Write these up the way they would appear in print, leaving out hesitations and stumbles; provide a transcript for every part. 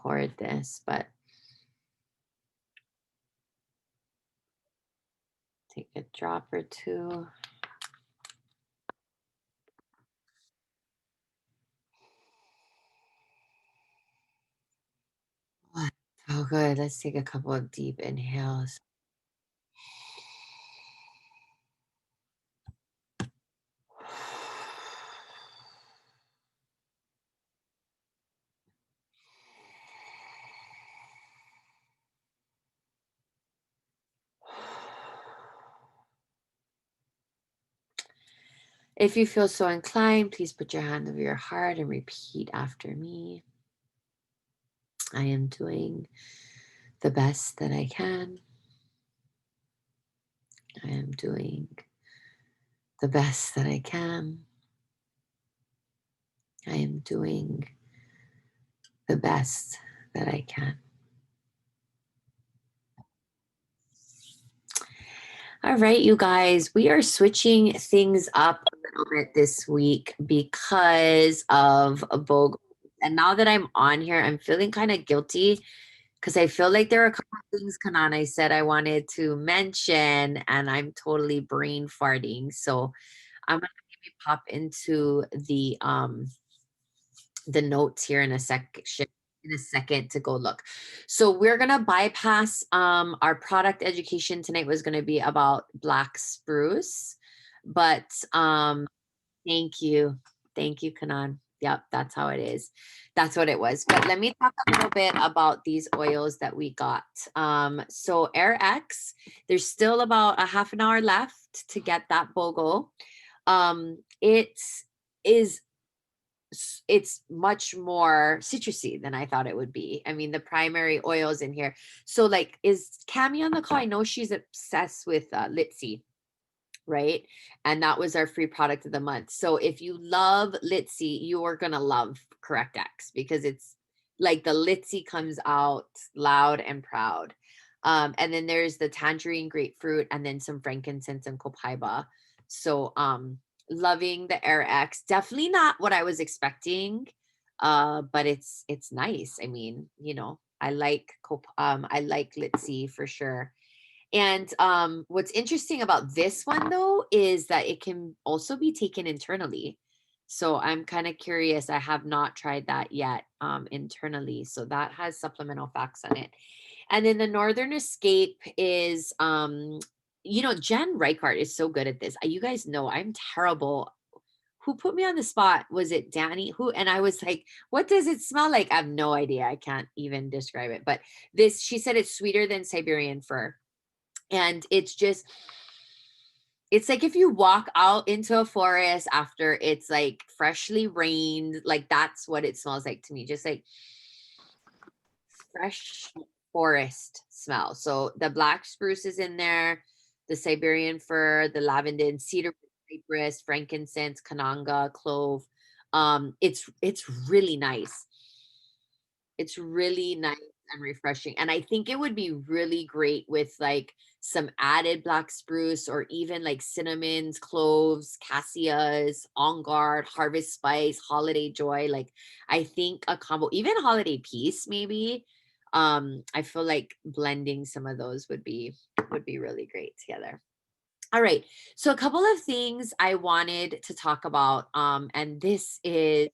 record this, but take a drop or two. Oh, good. Let's take a couple of deep inhales. If you feel so inclined, please put your hand over your heart and repeat after me. I am doing the best that I can. I am doing the best that I can. I am doing the best that I can. All right, you guys, we are switching things up a little bit this week because of a BOGO. And now that I'm on here, I'm feeling kind of guilty because I feel like there are a couple of things, Kanan, I said I wanted to mention, and I'm totally brain farting. So I'm gonna maybe pop into the notes here in a second to go look. So we're gonna bypass our product education tonight was gonna be about black spruce, but thank you. Thank you, Kanan. Yep, that's how it is. That's what it was. But let me talk a little bit about these oils that we got. So Air X, there's still about a half an hour left to get that BOGO. It is it's much more citrusy than I thought it would be. I mean, the primary oils in here. So, like, is Cami on the call? I know she's obsessed with Litzy, right? And that was our free product of the month. So, if you love Litzy, you are gonna love Correct X because it's like the Litzy comes out loud and proud. And then there's the tangerine grapefruit, and then some frankincense and copaiba. So, loving the Air X. Definitely not what I was expecting, but it's nice. I mean, I like Litzy for sure. And what's interesting about this one though is that it can also be taken internally. So I'm kind of curious. I have not tried that yet internally. So that has supplemental facts on it. And then the Northern Escape is Jen Reichart is so good at this. You guys know I'm terrible. Who put me on the spot? Was it Danny? Who? And I was like, what does it smell like? I have no idea. I can't even describe it. But she said it's sweeter than Siberian fir. And it's like if you walk out into a forest after it's like freshly rained, like that's what it smells like to me. Just like fresh forest smell. So the black spruce is in there, the Siberian fir, the lavender, cedar, cypress, frankincense, kananga, clove. It's really nice. It's really nice and refreshing. And I think it would be really great with like some added black spruce or even like cinnamons, cloves, cassias, on guard, harvest spice, holiday joy. Like I think a combo, even holiday peace, maybe. I feel like blending some of those would be really great together. All right. So a couple of things I wanted to talk about. And this is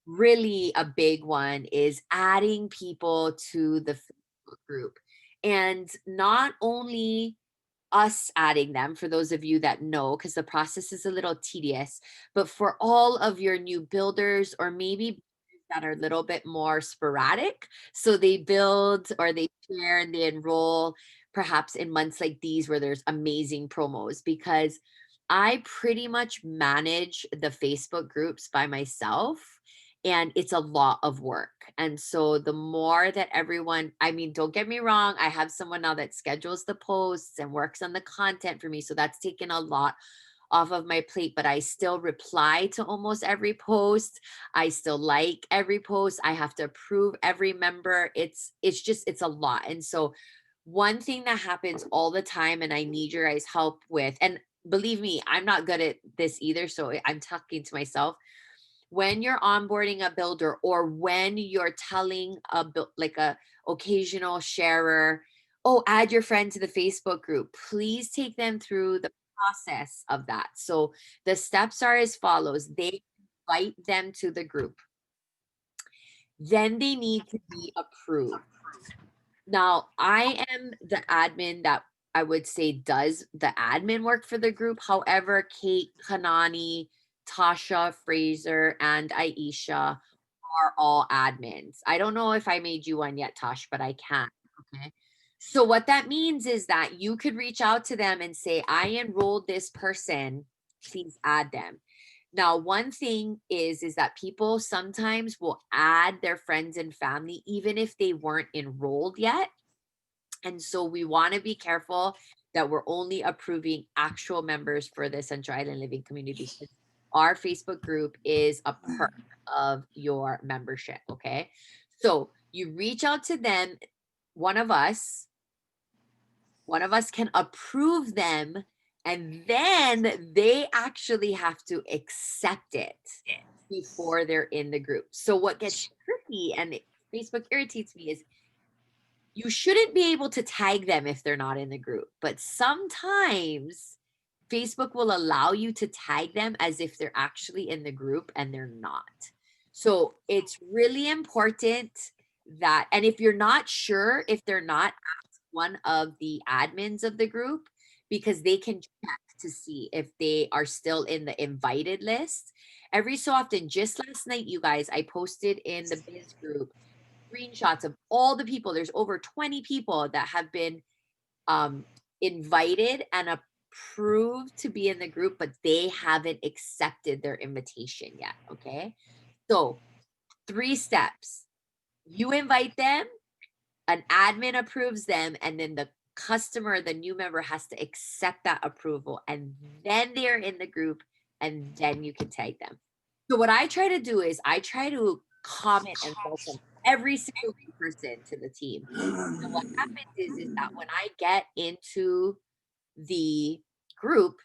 really a big one is adding people to the Facebook group. And not only us adding them, for those of you that know, because the process is a little tedious, but for all of your new builders or maybe that are a little bit more sporadic. So they build or they share and they enroll perhaps in months like these where there's amazing promos because I pretty much manage the Facebook groups by myself and it's a lot of work. And so the more that everyone, I mean, don't get me wrong, I have someone now that schedules the posts and works on the content for me. So that's taken a lot off of my plate, but I still reply to almost every post. I still like every post. I have to approve every member. It's a lot. And so one thing that happens all the time and I need your guys' help with, and believe me, I'm not good at this either. So I'm talking to myself when you're onboarding a builder, or when you're telling like a occasional sharer, oh, add your friend to the Facebook group, please take them through the process of that. So the steps are as follows. They invite them to the group. Then they need to be approved. Now, I am the admin that I would say does the admin work for the group. However, Kate, Hanani, Tasha, Fraser, and Aisha are all admins. I don't know if I made you one yet, Tosh, but I can. Okay. So what that means is that you could reach out to them and say, I enrolled this person, please add them. Now, one thing is that people sometimes will add their friends and family even if they weren't enrolled yet. And so we want to be careful that we're only approving actual members for the Central Island Living Community. Our Facebook group is a perk of your membership. Okay. So you reach out to them. One of us can approve them, and then they actually have to accept it before they're in the group. So what gets tricky and Facebook irritates me is you shouldn't be able to tag them if they're not in the group, but sometimes Facebook will allow you to tag them as if they're actually in the group and they're not. So it's really important that, and if you're not sure if they're not, ask one of the admins of the group, because they can check to see if they are still in the invited list. Every so often, just last night, you guys, I posted in the biz group screenshots of all the people. There's over 20 people that have been invited and approved to be in the group, but they haven't accepted their invitation yet. Okay. So 3 steps. You invite them, an admin approves them, and then the customer, the new member, has to accept that approval, and then they're in the group, and then you can tag them. So what I try to do is I try to comment and welcome every single person to the team. And what happens is that when I get into the group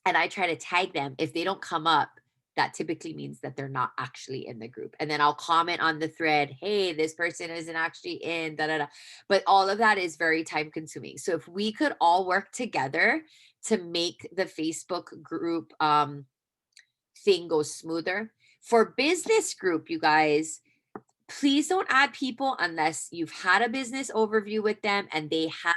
and I try to tag them, if they don't come up, that typically means that they're not actually in the group. And then I'll comment on the thread, hey, this person isn't actually in, da da da. But all of that is very time consuming. So if we could all work together to make the Facebook group thing go smoother. For business group, you guys, please don't add people unless you've had a business overview with them and they have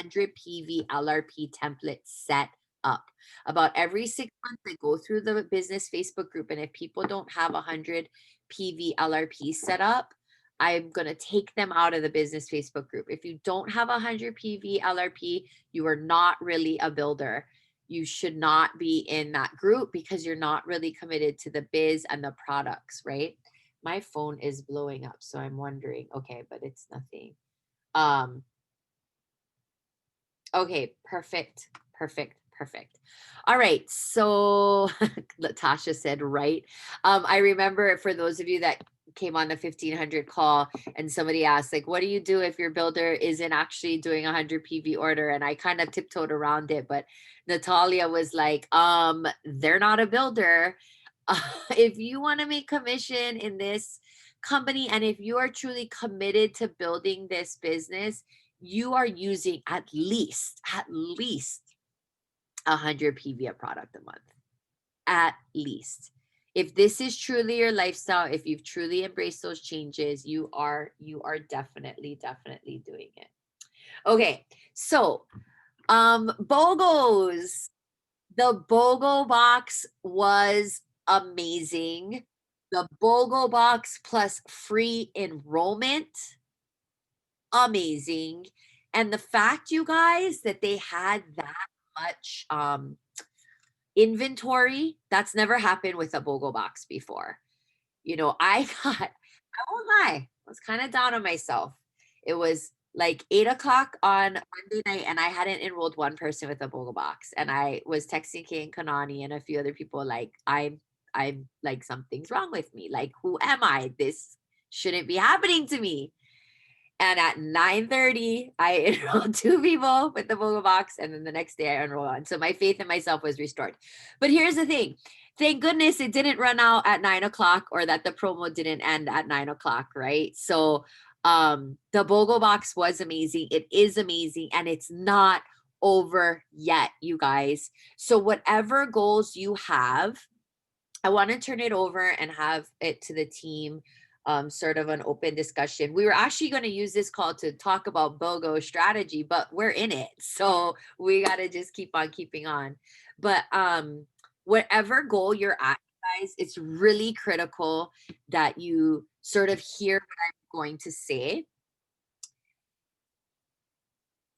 100 PV LRP template set up. About every 6 months, I go through the business Facebook group, and if people don't have 100 PV LRP set up, I'm going to take them out of the business Facebook group. If you don't have 100 PV LRP, you are not really a builder. You should not be in that group because you're not really committed to the biz and the products, right? My phone is blowing up, so I'm wondering, okay, but it's nothing. Okay, perfect. All right, so Latasha said, right. I remember, for those of you that came on the 1500 call and somebody asked, like, what do you do if your builder isn't actually doing 100 PV order? And I kind of tiptoed around it, but Natalia was like, they're not a builder. If you want to make commission in this company, and if you are truly committed to building this business, you are using at least 100 PV a product a month, at least. If this is truly your lifestyle, if you've truly embraced those changes, you are definitely doing it. Okay, so BOGOs. The BOGO box was amazing. The BOGO box plus free enrollment, amazing. And the fact, you guys, that they had that much inventory, that's never happened with a BOGO box before. You know, I won't lie, I was kind of down on myself. It was like 8 o'clock on Monday night, and I hadn't enrolled one person with a BOGO box. And I was texting Kay and Kanani and a few other people, like, I'm like, something's wrong with me. Like, who am I? This shouldn't be happening to me. And at 9:30, I enrolled 2 people with the BOGO box, and then the next day I enrolled one. So my faith in myself was restored. But here's the thing. thank goodness it didn't run out at 9 o'clock, or that the promo didn't end at 9 o'clock, right? So the BOGO box was amazing. It is amazing, and it's not over yet, you guys. So whatever goals you have, I want to turn it over and have it to the team, sort of an open discussion. We were actually going to use this call to talk about BOGO strategy, but we're in it. So we got to just keep on keeping on. But whatever goal you're at, guys, it's really critical that you sort of hear what I'm going to say.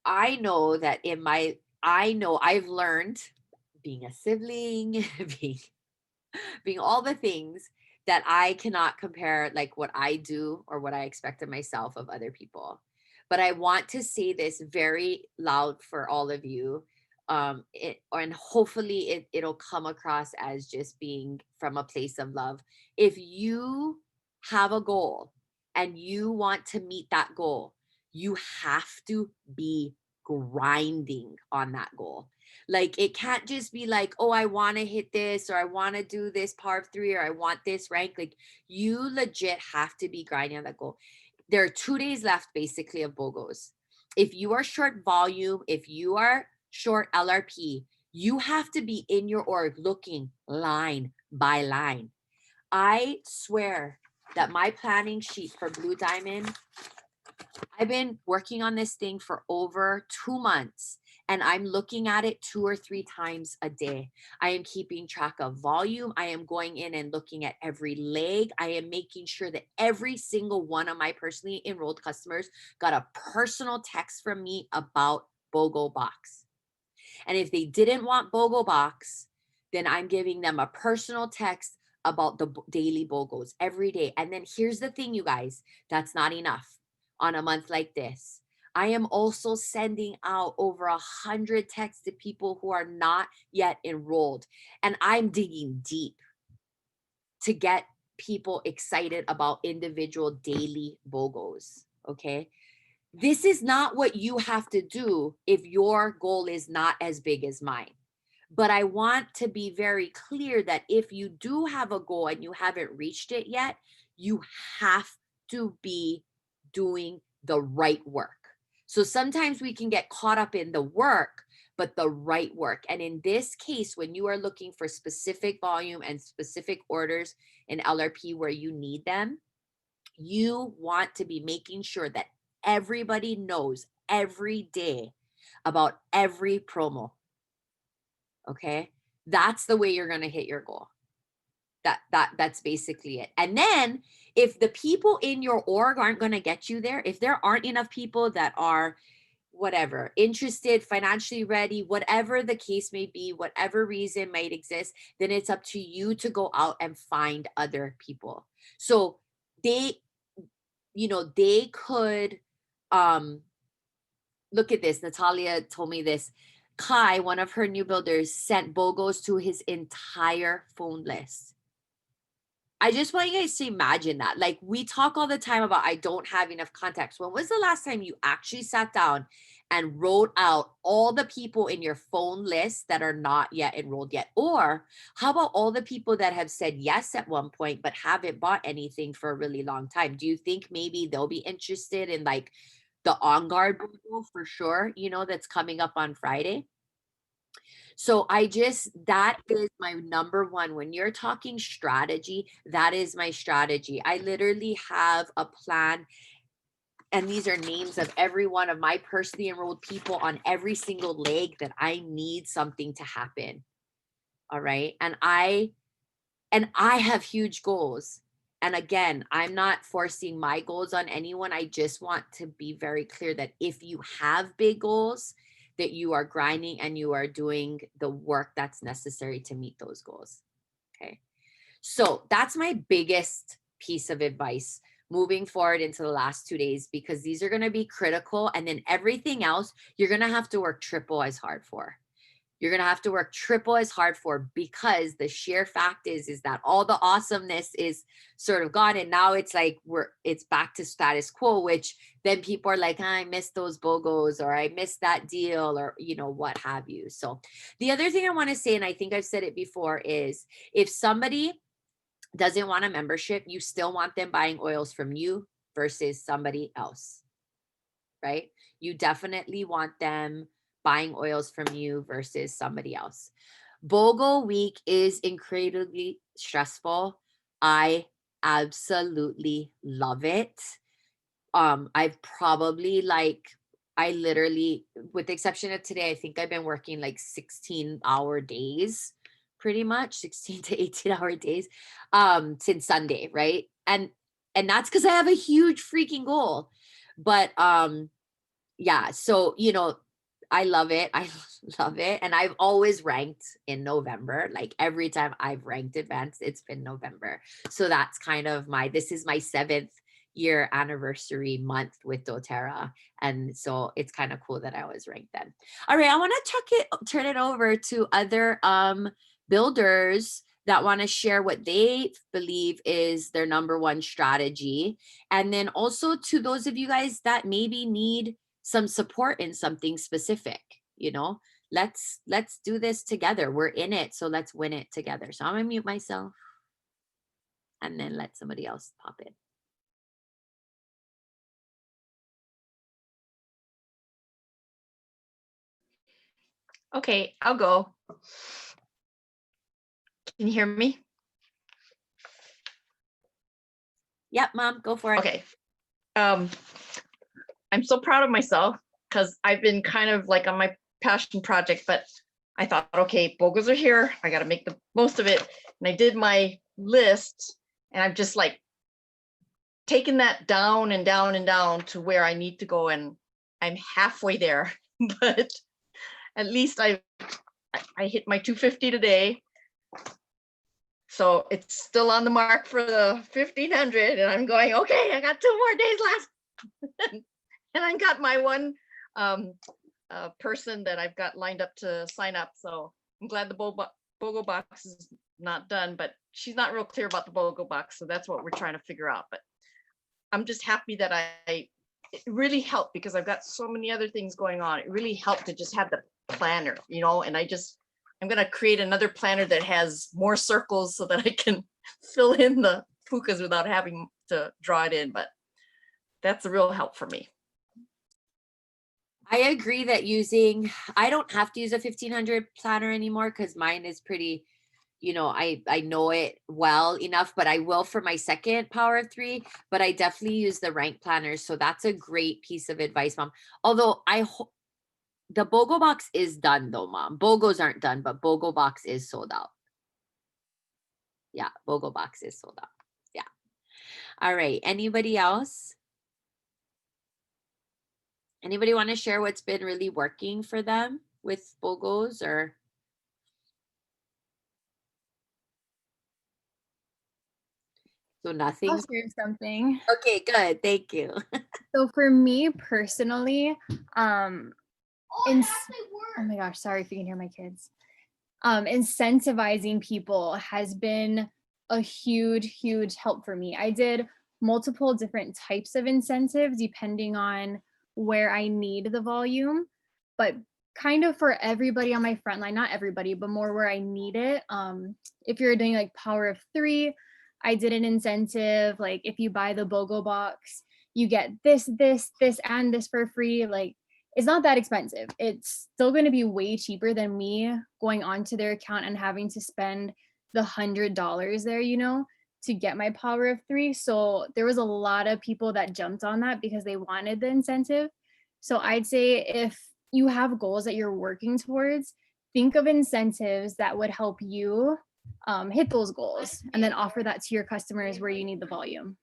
I know I've learned, being a sibling, being all the things, that I cannot compare like what I do or what I expect of myself of other people. But I want to say this very loud for all of you. And hopefully it'll come across as just being from a place of love. If you have a goal and you want to meet that goal, you have to be grinding on that goal. Like, it can't just be like, oh, I want to hit this, or I want to do this par three, or I want this rank. Like, you legit have to be grinding on that goal. There are 2 days left basically of BOGOs. If you are short volume, if you are short LRP, you have to be in your org looking line by line. I swear that my planning sheet for Blue Diamond, I've been working on this thing for over 2 months, and I'm looking at it 2 or 3 times a day. I am keeping track of volume. I am going in and looking at every leg. I am making sure that every single one of my personally enrolled customers got a personal text from me about BOGO Box. And if they didn't want BOGO Box, then I'm giving them a personal text about the daily BOGOs every day. And then here's the thing, you guys, that's not enough on a month like this. I am also sending out over 100 texts to people who are not yet enrolled. And I'm digging deep to get people excited about individual daily BOGOs. Okay. This is not what you have to do if your goal is not as big as mine. But I want to be very clear that if you do have a goal and you haven't reached it yet, you have to be doing the right work. So sometimes we can get caught up in the work, but the right work. And in this case, when you are looking for specific volume and specific orders in LRP where you need them, you want to be making sure that everybody knows every day about every promo. Okay? That's the way you're going to hit your goal. That's basically it. And then if the people in your org aren't going to get you there, if there aren't enough people that are whatever, interested, financially ready, whatever the case may be, whatever reason might exist, then it's up to you to go out and find other people. So they they could look at this. Natalia told me this. Kai, one of her new builders, sent BOGOs to his entire phone list. I just want you guys to imagine that. Like, we talk all the time about I don't have enough contacts. When was the last time you actually sat down and wrote out all the people in your phone list that are not yet enrolled yet? Or how about all the people that have said yes at one point but haven't bought anything for a really long time? Do you think maybe they'll be interested in like the On Guard BOGO for sure, that's coming up on Friday? So that is my number one. When you're talking strategy, that is my strategy. I literally have a plan, and these are names of every one of my personally enrolled people on every single leg that I need something to happen. All right. And I have huge goals. And again, I'm not forcing my goals on anyone. I just want to be very clear that if you have big goals, that you are grinding and you are doing the work that's necessary to meet those goals. Okay. So that's my biggest piece of advice moving forward into the last 2 days, because these are going to be critical. And then everything else, you're going to have to work triple as hard for. you're going to have to work triple as hard for, because the sheer fact is that all the awesomeness is sort of gone. And now it's like it's back to status quo, which then people are like, I miss those BOGOs, or I miss that deal, or, you know, what have you. So the other thing I want to say, and I think I've said it before, is if somebody doesn't want a membership, you still want them buying oils from you versus somebody else, right? You definitely want them buying oils from you versus somebody else. BOGO week is incredibly stressful. I absolutely love it. I've probably I literally, with the exception of today, I think I've been working like 16-hour days, pretty much 16 to 18-hour days, since Sunday, right? And that's because I have a huge freaking goal. But yeah, so you know, I love it. I love it. And I've always ranked in November. Like every time I've ranked events, it's been November. So that's kind of this is my 7th year anniversary month with doTERRA. And so it's kind of cool that I was ranked then. All right, I want to turn it over to other builders that want to share what they believe is their number one strategy. And then also to those of you guys that maybe need some support in something specific, you know, let's do this together. We're in it, so let's win it together. So I'm gonna mute myself and then let somebody else pop in. Okay, I'll go. Can you hear me? Yep, Mom, go for it. Okay. I'm so proud of myself because I've been kind of like on my passion project, but I thought, okay, BOGOs are here. I got to make the most of it. And I did my list, and I've just like taken that down and down and down to where I need to go. And I'm halfway there, but at least I hit my 250 today. So it's still on the mark for the 1500, and I'm going, okay, I got 2 more days left. And I got my one person that I've got lined up to sign up. So I'm glad the BOGO box is not done, but she's not real clear about the BOGO box. So that's what we're trying to figure out. But I'm just happy that it really helped because I've got so many other things going on. It really helped to just have the planner, you know, and I'm going to create another planner that has more circles so that I can fill in the pukas without having to draw it in. But that's a real help for me. I agree that I don't have to use a 1500 planner anymore because mine is pretty, you know, I know it well enough, but I will for my second Power of 3, but I definitely use the rank planners. So that's a great piece of advice, Mom. Although the BOGO box is done though, Mom. BOGOs aren't done, but BOGO box is sold out. Yeah, BOGO box is sold out. Yeah. All right. Anybody else? Anybody want to share what's been really working for them with BOGOs or? So nothing. I'll share something. Okay, good. Thank you. So for me personally, oh my gosh, sorry if you can hear my kids. Incentivizing people has been a huge help for me. I did multiple different types of incentives depending on where I need the volume, but kind of for everybody on my front line, not everybody, but more where I need it. If you're doing like Power of 3, I did an incentive, like if you buy the BOGO box, you get this, and this for free. Like it's not that expensive. It's still going to be way cheaper than me going onto their account and having to spend the $100 there, you know, to get my Power of 3. So there was a lot of people that jumped on that because they wanted the incentive. So I'd say if you have goals that you're working towards, think of incentives that would help you hit those goals and then offer that to your customers where you need the volume.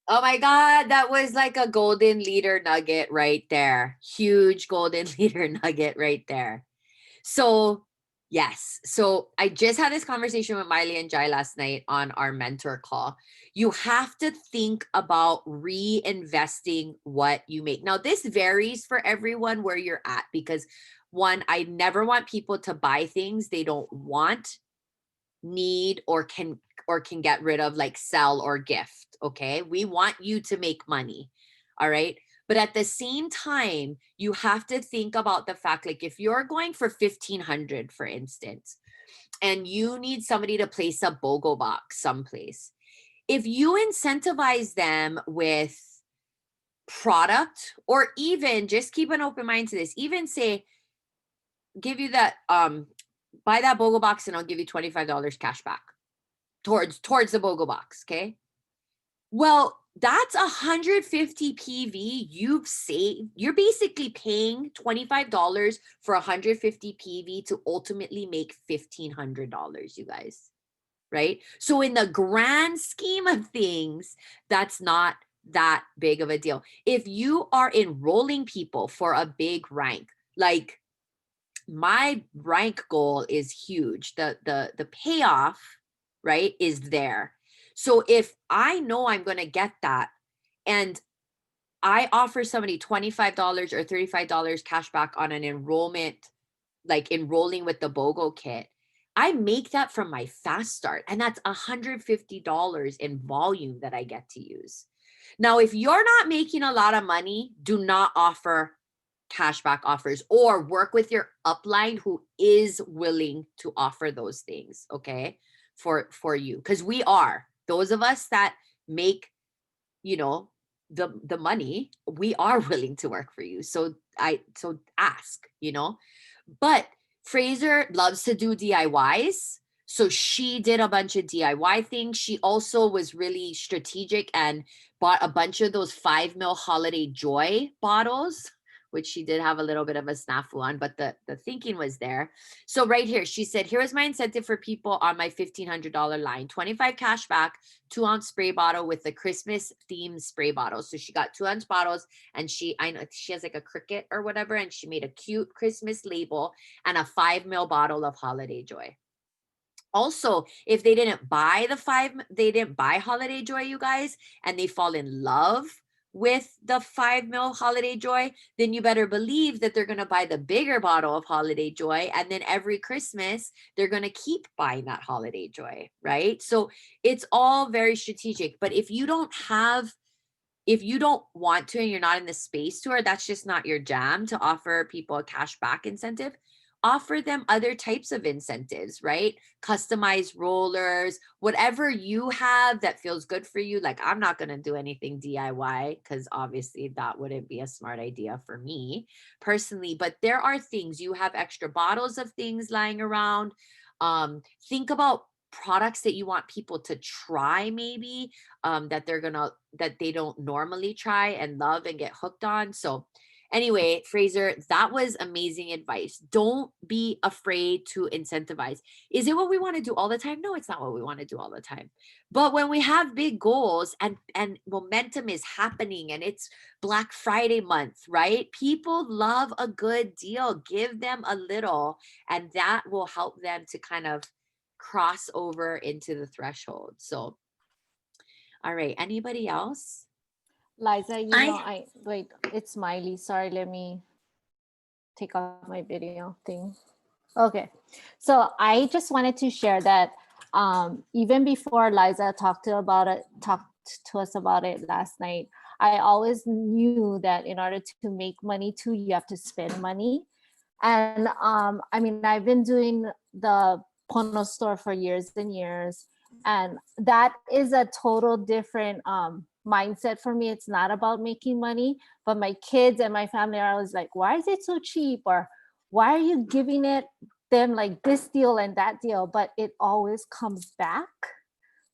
Oh my God, that was like a golden leader nugget right there. Huge golden leader nugget right there. So yes. So I just had this conversation with Miley and Jai last night on our mentor call. You have to think about reinvesting what you make. Now, this varies for everyone where you're at because one, I never want people to buy things they don't want, need, or can get rid of, like sell or gift. Okay. We want you to make money. All right. But at the same time, you have to think about the fact, like if you're going for 1,500, for instance, and you need somebody to place a BOGO box someplace, if you incentivize them with product, or even just keep an open mind to this, even say, give you that, buy that BOGO box and I'll give you $25 cash back towards the BOGO box. Okay. Well, that's 150 PV you've saved. You're basically paying $25 for 150 PV to ultimately make $1,500, you guys. Right? So in the grand scheme of things, that's not that big of a deal. If you are enrolling people for a big rank, like my rank goal is huge. The payoff, right, is there. So if I know I'm going to get that, and I offer somebody $25 or $35 cash back on an enrollment, like enrolling with the BOGO kit, I make that from my fast start. And that's $150 in volume that I get to use. Now, if you're not making a lot of money, do not offer cashback offers, or work with your upline who is willing to offer those things, okay, for you. Because we are, those of us that make, you know, the money, we are willing to work for you. So ask, you know. But Fraser loves to do DIYs. So she did a bunch of DIY things. She also was really strategic and bought a bunch of those 5 ml Holiday Joy bottles, which she did have a little bit of a snafu on, but the thinking was there. So right here, she said, here is my incentive for people on my $1,500 line, 25 cash back, 2-ounce spray bottle with the Christmas themed spray bottle. So she got 2-ounce bottles, and I know she has like a cricket or whatever, and she made a cute Christmas label and a 5 ml bottle of Holiday Joy. Also, if they didn't buy they didn't buy Holiday Joy, you guys, and they fall in love with the 5 ml Holiday Joy, then you better believe that they're going to buy the bigger bottle of Holiday Joy. And then every Christmas, they're going to keep buying that Holiday Joy, right? So it's all very strategic. But if you don't want to, and you're not in the space to, or that's just not your jam to offer people a cash back incentive, offer them other types of incentives, right? Customized rollers, whatever you have that feels good for you. Like, I'm not going to do anything DIY because obviously that wouldn't be a smart idea for me personally. But there are things, you have extra bottles of things lying around. Think about products that you want people to try, maybe that they don't normally try and love and get hooked on. So anyway, Fraser, that was amazing advice. Don't be afraid to incentivize. Is it what we want to do all the time? No, it's not what we want to do all the time. But when we have big goals and momentum is happening, and it's Black Friday month, right? People love a good deal. Give them a little, and that will help them to kind of cross over into the threshold. So, all right, anybody else? Liza, wait, it's Miley. Sorry, let me take off my video thing. Okay, so I just wanted to share that even before Liza talked to us about it last night, I always knew that in order to make money too, you have to spend money. And I mean, I've been doing the Pono store for years and years, and that is a total different mindset for me. It's not about making money, but my kids and my family are always like, why is it so cheap? Or why are you giving them like this deal and that deal? But it always comes back.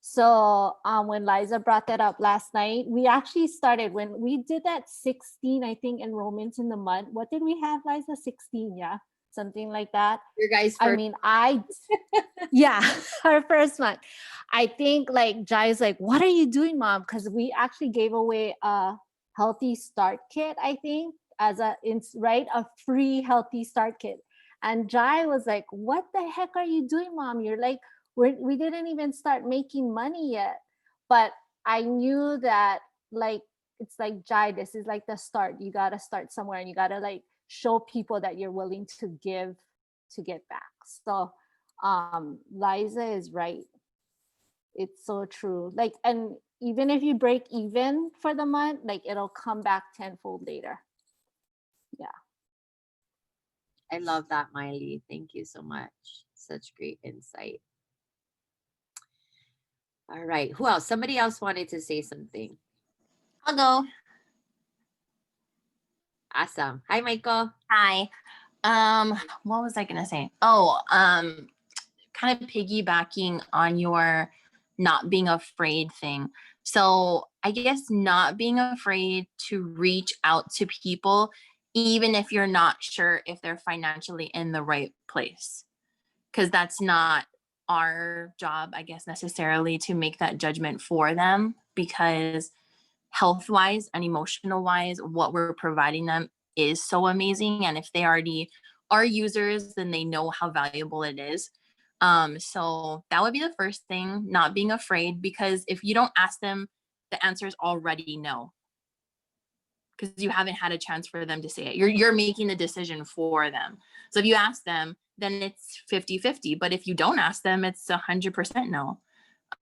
So when Liza brought that up last night, we actually started when we did that 16, I think, enrollments in the month. What did we have, Liza? 16, yeah, something like that. Your guys' I mean, yeah, our first month. I think like Jai's like, what are you doing, Mom? Because we actually gave away a healthy start kit, I think, as a free healthy start kit. And Jai was like, what the heck are you doing, Mom? You're like, we didn't even start making money yet. But I knew that, like, it's like, Jai, this is like the start. You got to start somewhere, and you got to like show people that you're willing to give to get back. So Liza is right. It's so true. Like, and even if you break even for the month, like it'll come back tenfold later. Yeah. I love that, Miley. Thank you so much. Such great insight. All right. Who else? Somebody else wanted to say something. I'll go. Awesome. Hi, Michael. Hi. What was I gonna say? Oh, kind of piggybacking on your not being afraid thing. So I guess not being afraid to reach out to people, even if you're not sure if they're financially in the right place. Because that's not our job, I guess, necessarily to make that judgment for them, because health-wise and emotional-wise, what we're providing them is so amazing. And if they already are users, then they know how valuable it is. So that would be the first thing, not being afraid, because if you don't ask them, the answer is already no, because you haven't had a chance for them to say it. You're making the decision for them. So if you ask them, then it's 50-50. But if you don't ask them, it's 100% no.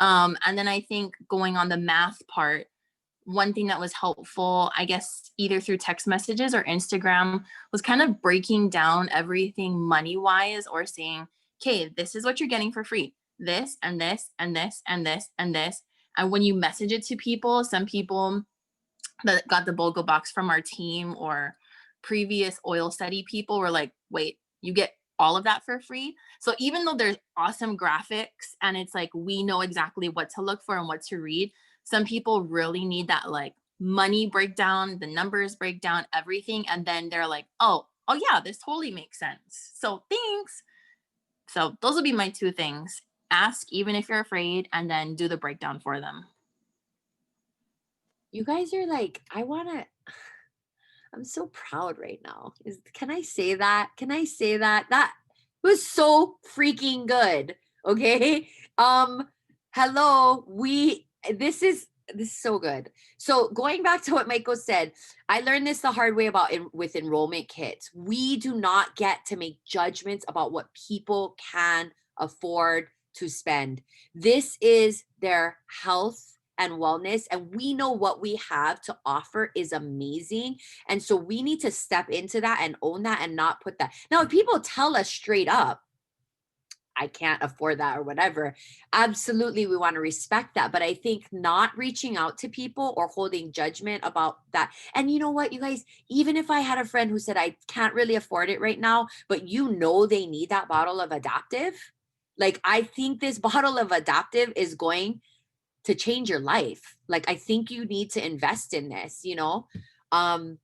And then I think going on the math part, one thing that was helpful, I guess, either through text messages or Instagram, was kind of breaking down everything money-wise, or saying, okay, this is what you're getting for free. This and this and this and this and this. And when you message it to people, some people that got the BOGO box from our team or previous oil study people were like, wait, you get all of that for free? So even though there's awesome graphics and it's like, we know exactly what to look for and what to read, some people really need that like money breakdown, the numbers breakdown, everything. And then they're like, oh yeah, this totally makes sense. So thanks. So those will be my two things. Ask even if you're afraid, and then do the breakdown for them. You guys are like, I'm so proud right now. Can I say that? Can I say that? That was so freaking good. Okay. Hello. This is so good. So going back to what Michael said, I learned this the hard way with enrollment kits. We do not get to make judgments about what people can afford to spend. This is their health and wellness, and we know what we have to offer is amazing. And so we need to step into that and own that and not put that. Now, if people tell us straight up, I can't afford that or whatever, absolutely, we want to respect that. But I think not reaching out to people or holding judgment about that. And you know what, you guys, even if I had a friend who said, I can't really afford it right now, but you know they need that bottle of Adaptive, like, I think this bottle of Adaptive is going to change your life. Like, I think you need to invest in this, you know? I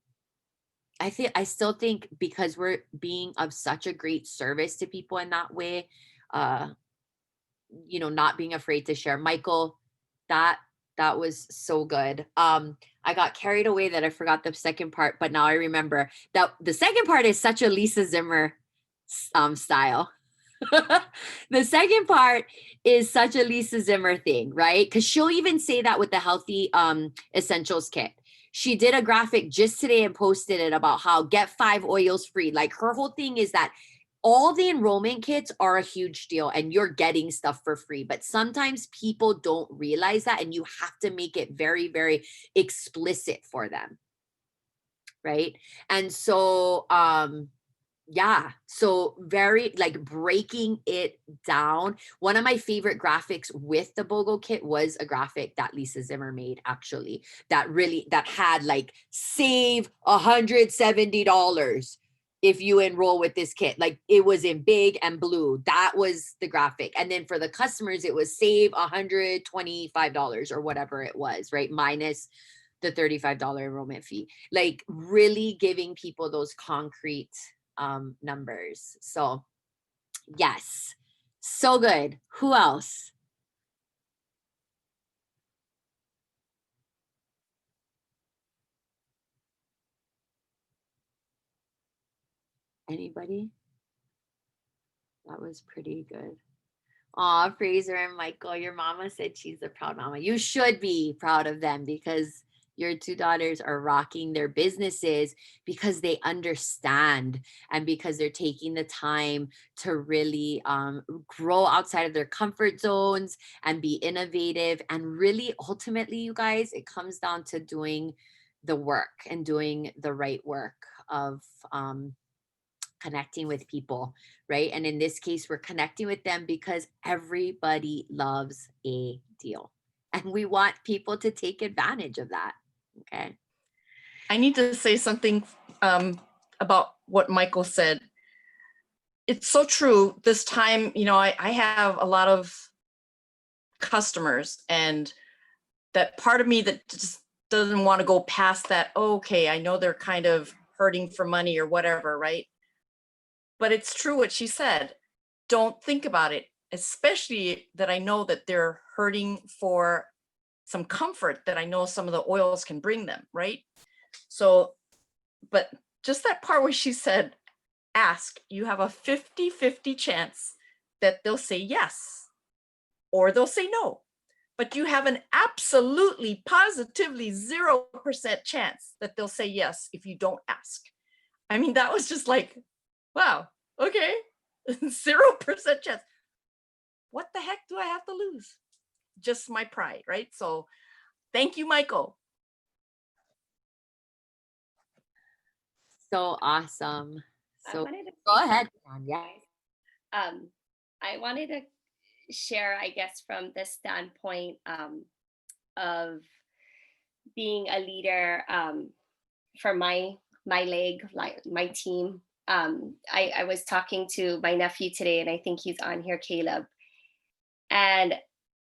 still think, because we're being of such a great service to people in that way, you know, not being afraid to share. Michael, that was so good. I got carried away that I forgot the second part, but now I remember that the second part is such a Lisa Zimmer style. The second part is such a Lisa Zimmer thing, right? Because she'll even say that with the Healthy Essentials Kit. She did a graphic just today and posted it about how get 5 oils free. Like, her whole thing is that all the enrollment kits are a huge deal and you're getting stuff for free. But sometimes people don't realize that, and you have to make it very, very explicit for them. Right. And so, yeah, so very like breaking it down. One of my favorite graphics with the BOGO kit was a graphic that Lisa Zimmer made, actually, that had like, save $170 if you enroll with this kit. Like, it was in big and blue. That was the graphic. And then for the customers, it was save $125 or whatever it was, right? Minus the $35 enrollment fee. Like, really giving people those concrete numbers. So yes, so good. Who else? Anybody? That was pretty good. Aw, Fraser and Michael, your mama said she's a proud mama. You should be proud of them, because Your two daughters are rocking their businesses because they understand and because they're taking the time to really grow outside of their comfort zones and be innovative. And really, ultimately, you guys, it comes down to doing the work and doing the right work of connecting with people, right? And in this case, we're connecting with them because everybody loves a deal. And we want people to take advantage of that. Okay. I need to say something about what Michael said. It's so true. This time, you know, I have a lot of customers, and that part of me that just doesn't want to go past that. Oh, okay, I know they're kind of hurting for money or whatever, right? But it's true what she said. Don't think about it, especially that I know that they're hurting for some comfort that I know some of the oils can bring them, right? So, but just that part where she said, ask, you have a 50-50 chance that they'll say yes or they'll say no. But you have an absolutely positively 0% chance that they'll say yes if you don't ask. I mean, that was just like, wow, okay, 0% chance. What the heck do I have to lose? Just my pride, right? So thank you, Michael. So awesome. So wanted to go say ahead, something, Tanya. guys. I wanted to share, I guess, from the standpoint of being a leader for my leg, like my team. I was talking to my nephew today, and I think he's on here, Caleb. And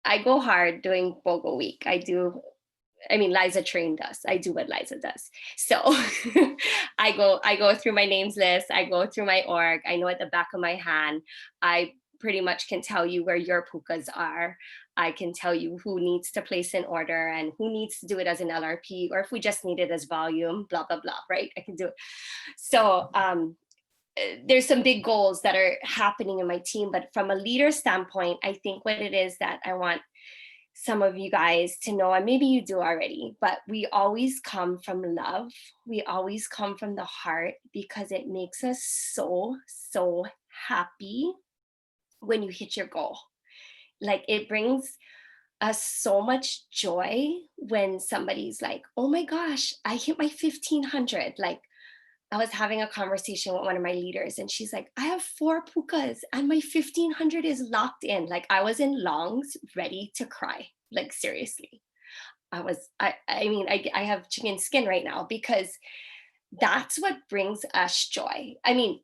I go hard doing BOGO week. I mean, Liza trained us. I do what Liza does. So I go through my names list. I go through my org. I know at the back of my hand, I pretty much can tell you where your pukas are. I can tell you who needs to place an order and who needs to do it as an LRP, or if we just need it as volume, blah, blah, blah, right? I can do it. So there's some big goals that are happening in my team, but from a leader standpoint, I think what it is that I want some of you guys to know, and maybe you do already, but we always come from love. We always come from the heart, because it makes us so, so happy when you hit your goal. Like, it brings us so much joy when somebody's like, oh my gosh, I hit my 1500. Like, I was having a conversation with one of my leaders, and she's like, I have 4 pukas and my 1500 is locked in. Like, I was in longs ready to cry. Like, seriously. I mean, I have chicken skin right now, because that's what brings us joy. I mean,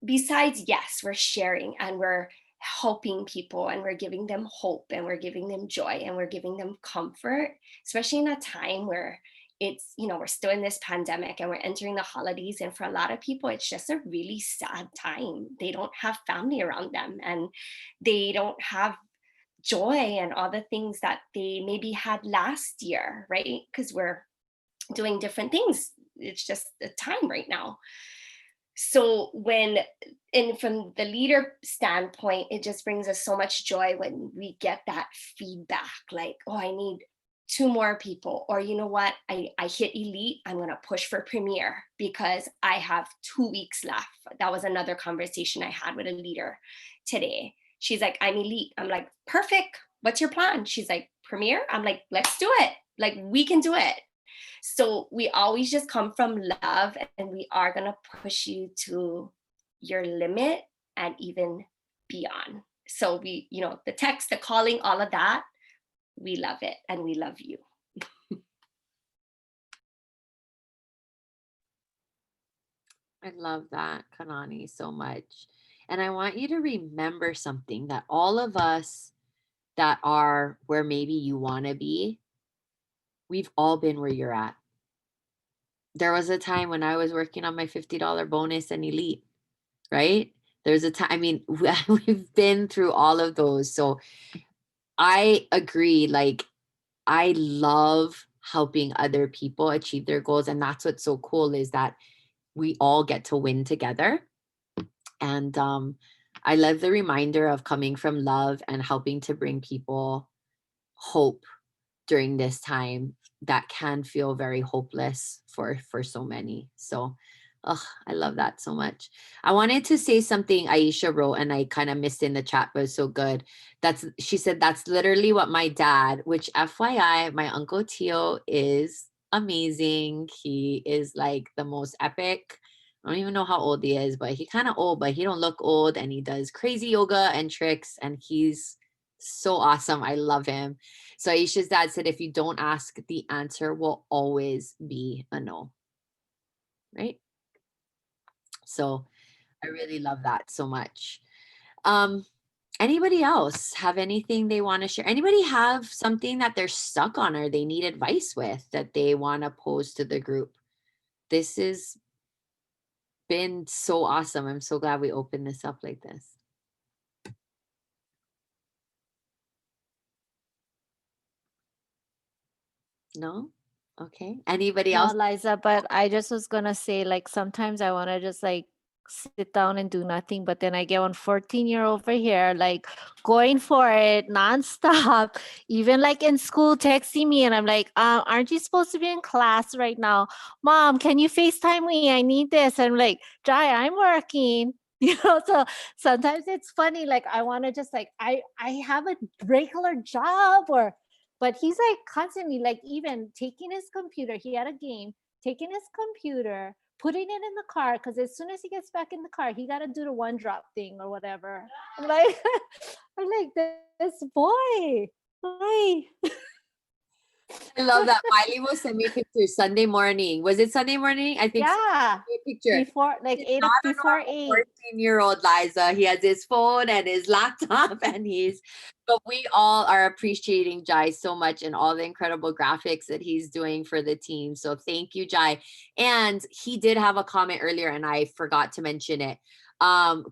besides, yes, we're sharing and we're helping people and we're giving them hope and we're giving them joy and we're giving them comfort, especially in a time where it's, you know, we're still in this pandemic and we're entering the holidays. And for a lot of people, it's just a really sad time. They don't have family around them and they don't have joy and all the things that they maybe had last year, right? Because we're doing different things. It's just the time right now. So and from the leader standpoint, it just brings us so much joy when we get that feedback, like, oh, I need 2 more people, or you know what, I hit elite, I'm going to push for premier because I have 2 weeks left. That was another conversation I had with a leader today. She's like, I'm elite. I'm like, perfect. What's your plan? She's like, premier. I'm like, let's do it. Like, we can do it. So we always just come from love, and we are going to push you to your limit and even beyond. So we, you know, the text, the calling, all of that, we love it and we love you. I love that, Kanani, so much. And I want you to remember something, that all of us that are where maybe you want to be, we've all been where you're at. There was a time when I was working on my $50 bonus and elite, right? There's a time, I mean, we've been through all of those. So I agree. Like, I love helping other people achieve their goals. And that's what's so cool, is that we all get to win together. And I love the reminder of coming from love and helping to bring people hope during this time. that can feel very hopeless for so many. So I love that so much. I wanted to say something Aisha wrote and I kind of missed in the chat, but it's so good. She said, that's literally what my dad, which FYI, my Uncle Tio is amazing. He is like the most epic. I don't even know how old he is, but he kind of old, but he don't look old, and he does crazy yoga and tricks, and he's so awesome. I love him. So Aisha's dad said, if you don't ask, the answer will always be a no. Right? So I really love that so much. Anybody else have anything they want to share? Anybody have something that they're stuck on or they need advice with that they want to pose to the group? This has been so awesome. I'm so glad we opened this up like this. No? Okay. Anybody No, else? Liza, but I just was gonna say, like, sometimes I want to just like sit down and do nothing, but then I get one 14-year over here, like going for it nonstop, even like in school, texting me, and I'm like, aren't you supposed to be in class right now? Mom, can you FaceTime me? I need this. And I'm like, Jai, I'm working. So sometimes it's funny, like I want to just like I have a regular job, or but he's like constantly, like even taking his computer, he had a game, taking his computer, putting it in the car, because as soon as he gets back in the car, he got to do the one drop thing or whatever. I'm like, I'm like, this boy, why? I love that. Miley will send me pictures Sunday morning. Was it Sunday morning? I think so. Yeah, A picture. before like He's eight, not a before normal 8. 14-year-old, Liza. He has his phone and his laptop, but we all are appreciating Jai so much and all the incredible graphics that he's doing for the team. So thank you, Jai. And he did have a comment earlier and I forgot to mention it.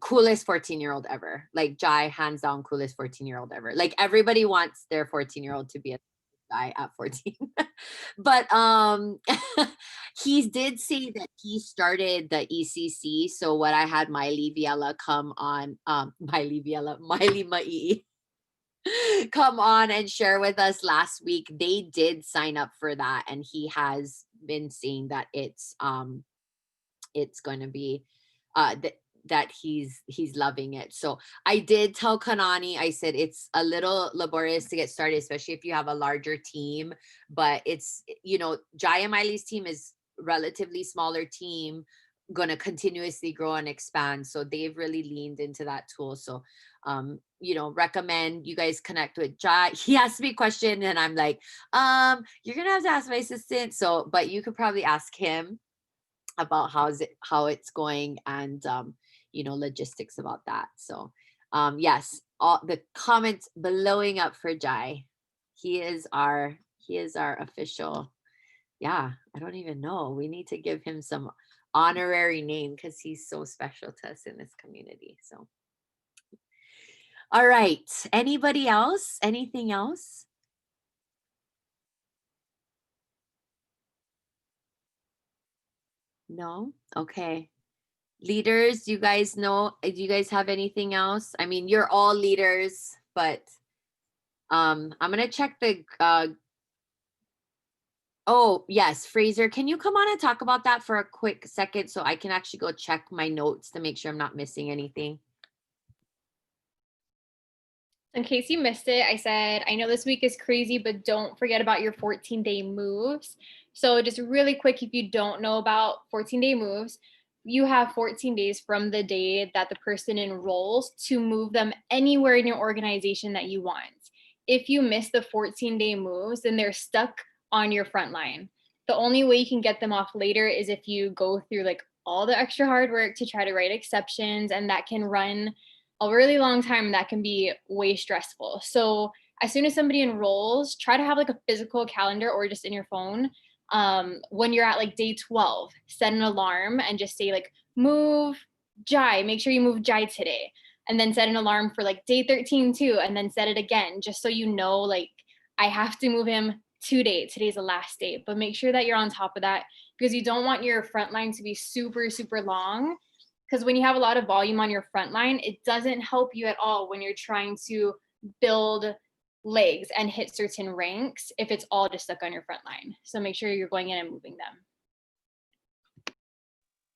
Coolest 14-year-old ever. Like Jai, hands down, coolest 14-year-old ever. Like everybody wants their 14-year-old to be a guy at 14. But he did say that he started the ECC. So what I had Miley Viella come on, Miley Mai come on and share with us last week. They did sign up for that, and he has been saying that it's going to be that he's loving it. So I did tell Kanani, I said it's a little laborious to get started, especially if you have a larger team, but it's, Jai and Miley's team is relatively smaller team, going to continuously grow and expand. So they've really leaned into that tool. So, recommend you guys connect with Jai. He asked me a question and I'm like, you're going to have to ask my assistant. So, but you could probably ask him about how it's going, and logistics about that. So yes, all the comments blowing up for Jai. He is our official, I don't even know, we need to give him some honorary name because he's so special to us in this community. So all right, anybody else, anything else? No? Okay. Leaders, you guys know, do you guys have anything else? I mean, you're all leaders, but I'm gonna check the oh yes, Fraser, can you come on and talk about that for a quick second so I can actually go check my notes to make sure I'm not missing anything? In case you missed it, I said, I know this week is crazy, but don't forget about your 14-day moves. So just really quick, if you don't know about 14-day moves, you have 14 days from the day that the person enrolls to move them anywhere in your organization that you want. If you miss the 14-day moves, then they're stuck on your front line. The only way you can get them off later is if you go through like all the extra hard work to try to write exceptions, and that can run a really long time. That can be way stressful. So as soon as somebody enrolls, try to have like a physical calendar or just in your phone. When you're at like day 12, set an alarm and just say like, move Jai, make sure you move Jai today. And then set an alarm for like day 13 too, and then set it again, just so you know, like, I have to move him today. Today's the last day. But make sure that you're on top of that, because you don't want your front line to be super, super long. Because when you have a lot of volume on your front line, it doesn't help you at all when you're trying to build legs and hit certain ranks if it's all just stuck on your front line. So make sure you're going in and moving them.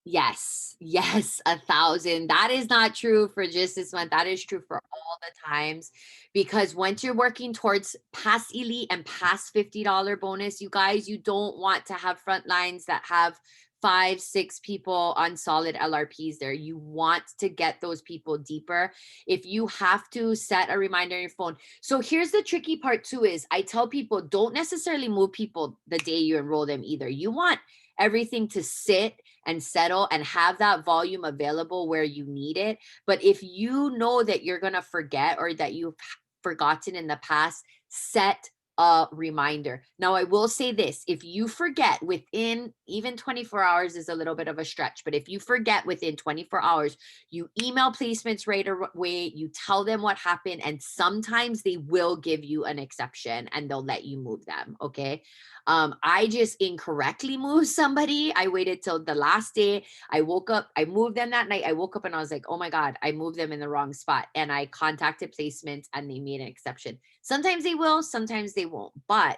Yes, yes, 1,000. That is not true for just this month. That is true for all the times, because once you're working towards past elite and past $50 bonus, you guys, you don't want to have front lines that have 5, 6 people on solid LRPs there. You want to get those people deeper. If you have to, set a reminder on your phone. So here's the tricky part too, is I tell people, don't necessarily move people the day you enroll them either. You want everything to sit and settle and have that volume available where you need it. But if you know that you're going to forget, or that you've forgotten in the past, set a reminder. Now, I will say this, if you forget within, even 24 hours is a little bit of a stretch, but if you forget within 24 hours, you email placements right away, you tell them what happened, and sometimes they will give you an exception and they'll let you move them, okay? I just incorrectly moved somebody. I waited till the last day. I woke up, I moved them that night. I woke up and I was like, oh my God, I moved them in the wrong spot. And I contacted placements and they made an exception. Sometimes they will, sometimes they won't. But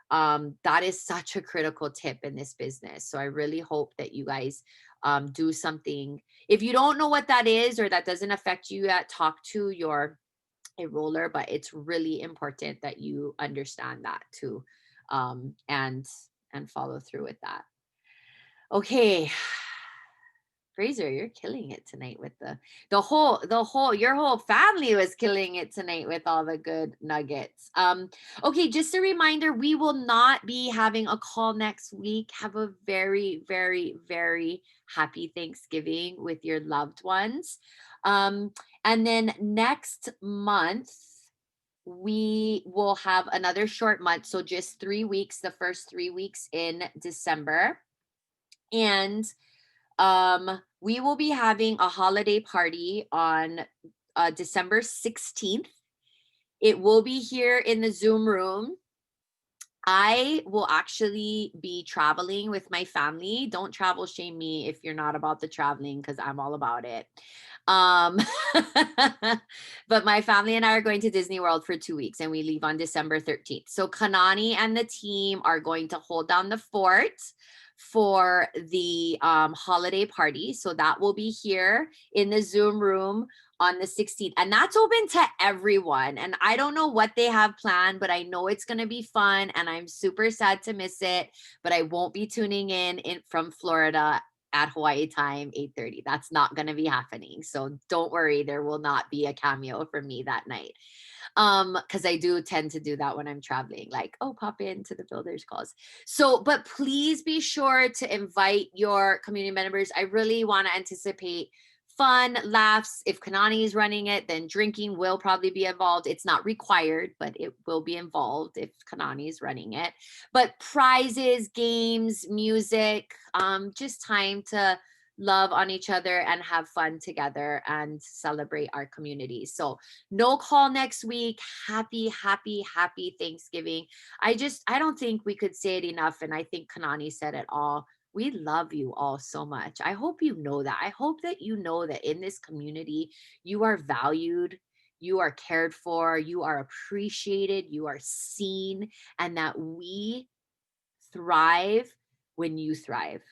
that is such a critical tip in this business. So I really hope that you guys do something. If you don't know what that is, or that doesn't affect you yet, talk to your enroller, but it's really important that you understand that too. And follow through with that. Okay. Fraser, you're killing it tonight with your whole family was killing it tonight with all the good nuggets. Okay, just a reminder, we will not be having a call next week. Have a very, very, very happy Thanksgiving with your loved ones. And then next month, we will have another short month. So just 3 weeks, the first 3 weeks in December. And we will be having a holiday party on December 16th. It will be here in the Zoom room. I will actually be traveling with my family. Don't travel shame me if you're not about the traveling, because I'm all about it. But my family and I are going to Disney World for 2 weeks, and we leave on December 13th. So Kanani and the team are going to hold down the fort for the holiday party. So that will be here in the Zoom room on the 16th. And that's open to everyone. And I don't know what they have planned, but I know it's going to be fun. And I'm super sad to miss it, but I won't be tuning in from Florida at Hawaii time, 8:30. That's not going to be happening. So don't worry, there will not be a cameo for me that night. Because I do tend to do that when I'm traveling, like, oh, pop into the builders calls. So, but please be sure to invite your community members. I really want to anticipate fun, laughs. If Kanani is running it, then drinking will probably be involved. It's not required, but it will be involved if Kanani is running it. But prizes, games, music, just time to love on each other and have fun together and celebrate our community. So no call next week. Happy, happy, happy Thanksgiving. I don't think we could say it enough. And I think Kanani said it all. We love you all so much. I hope you know that. I hope that you know that in this community, you are valued, you are cared for, you are appreciated, you are seen, and that we thrive when you thrive.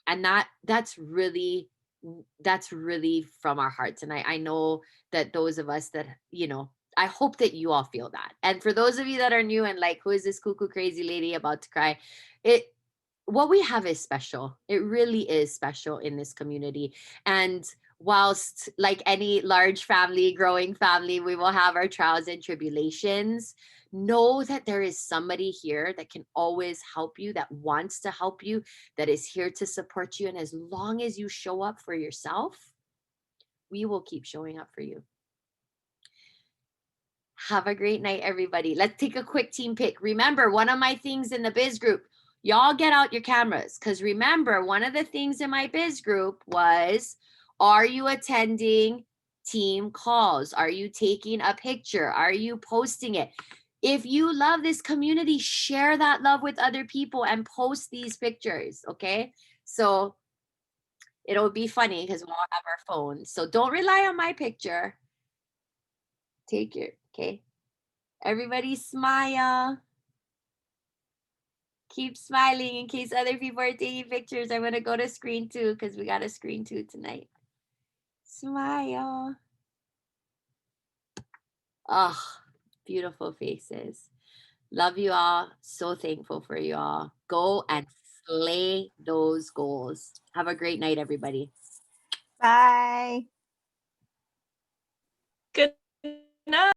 And that's really from our hearts. And I know that those of us that, I hope that you all feel that. And for those of you that are new and like, who is this cuckoo crazy lady about to cry? What we have is special. It really is special in this community. And whilst like any large family, growing family, we will have our trials and tribulations, know that there is somebody here that can always help you, that wants to help you, that is here to support you. And as long as you show up for yourself, we will keep showing up for you. Have a great night, everybody. Let's take a quick team pick. Remember, one of my things in the biz group, y'all get out your cameras, because remember, one of the things in my biz group was, are you attending team calls? Are you taking a picture? Are you posting it? If you love this community, share that love with other people and post these pictures, okay? So it'll be funny because we'll all have our phones. So don't rely on my picture. Take your, okay? Everybody smile. Keep smiling in case other people are taking pictures. I'm going to go to screen 2 because we got a screen 2 tonight. Smile. Oh, beautiful faces. Love you all. So thankful for you all. Go and slay those goals. Have a great night, everybody. Bye. Good night.